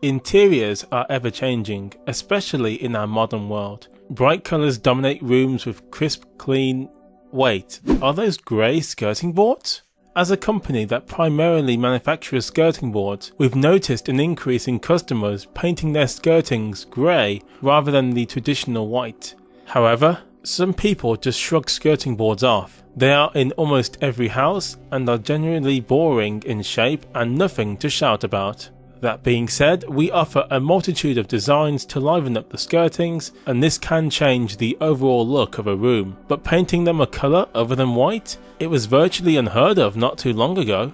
Interiors are ever changing, especially in our modern world. Bright colours dominate rooms with crisp, clean... Wait, are those grey skirting boards? As a company that primarily manufactures skirting boards, we've noticed an increase in customers painting their skirtings grey rather than the traditional white. However, some people just shrug skirting boards off. They are in almost every house and are generally boring in shape and nothing to shout about. That being said, we offer a multitude of designs to liven up the skirtings, and this can change the overall look of a room. But painting them a colour other than white? It was virtually unheard of not too long ago.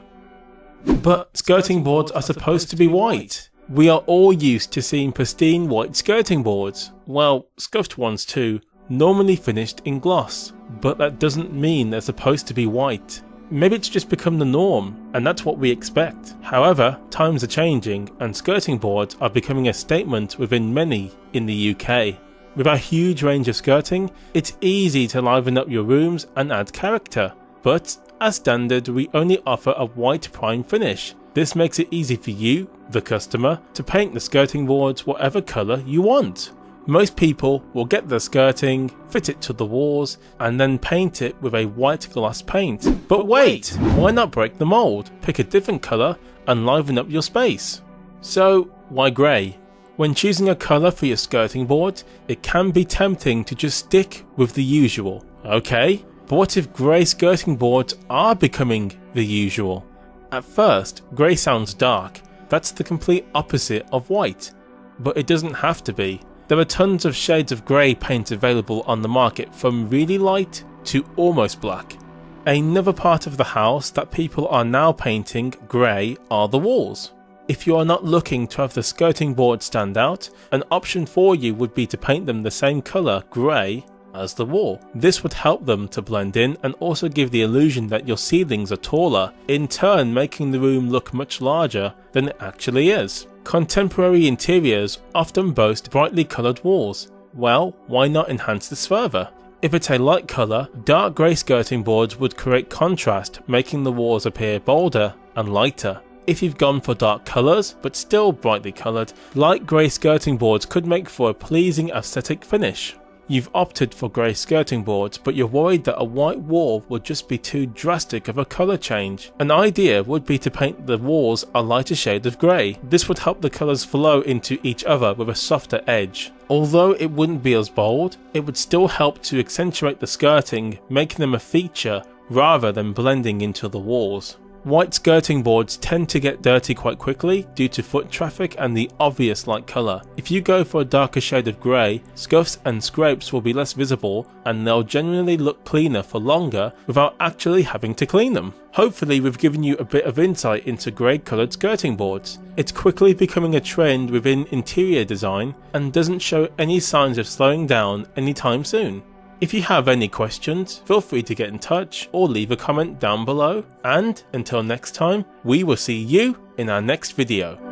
But skirting boards are supposed to be white. We are all used to seeing pristine white skirting boards. Well, scuffed ones too, normally finished in gloss. But that doesn't mean they're supposed to be white. Maybe it's just become the norm, and that's what we expect. However, times are changing, and skirting boards are becoming a statement within many in the UK. With our huge range of skirting, it's easy to liven up your rooms and add character. But, as standard, we only offer a white prime finish. This makes it easy for you, the customer, to paint the skirting boards whatever colour you want. Most people will get their skirting, fit it to the walls, and then paint it with a white gloss paint. But wait, why not break the mould, pick a different colour and liven up your space? So, why grey? When choosing a colour for your skirting board, it can be tempting to just stick with the usual. Okay, but what if grey skirting boards are becoming the usual? At first, grey sounds dark. That's the complete opposite of white. But it doesn't have to be. There are tons of shades of grey paint available on the market, from really light to almost black. Another part of the house that people are now painting grey are the walls. If you are not looking to have the skirting board stand out, an option for you would be to paint them the same colour, grey, as the wall. This would help them to blend in and also give the illusion that your ceilings are taller, in turn making the room look much larger than it actually is. Contemporary interiors often boast brightly coloured walls. Well, why not enhance this further? If it's a light colour, dark grey skirting boards would create contrast, making the walls appear bolder and lighter. If you've gone for dark colours, but still brightly coloured, light grey skirting boards could make for a pleasing aesthetic finish. You've opted for grey skirting boards, but you're worried that a white wall would just be too drastic of a colour change. An idea would be to paint the walls a lighter shade of grey. This would help the colours flow into each other with a softer edge. Although it wouldn't be as bold, it would still help to accentuate the skirting, making them a feature rather than blending into the walls. White skirting boards tend to get dirty quite quickly due to foot traffic and the obvious light colour. If you go for a darker shade of grey, scuffs and scrapes will be less visible and they'll generally look cleaner for longer without actually having to clean them. Hopefully we've given you a bit of insight into grey coloured skirting boards. It's quickly becoming a trend within interior design and doesn't show any signs of slowing down anytime soon. If you have any questions, feel free to get in touch or leave a comment down below, and until next time, we will see you in our next video.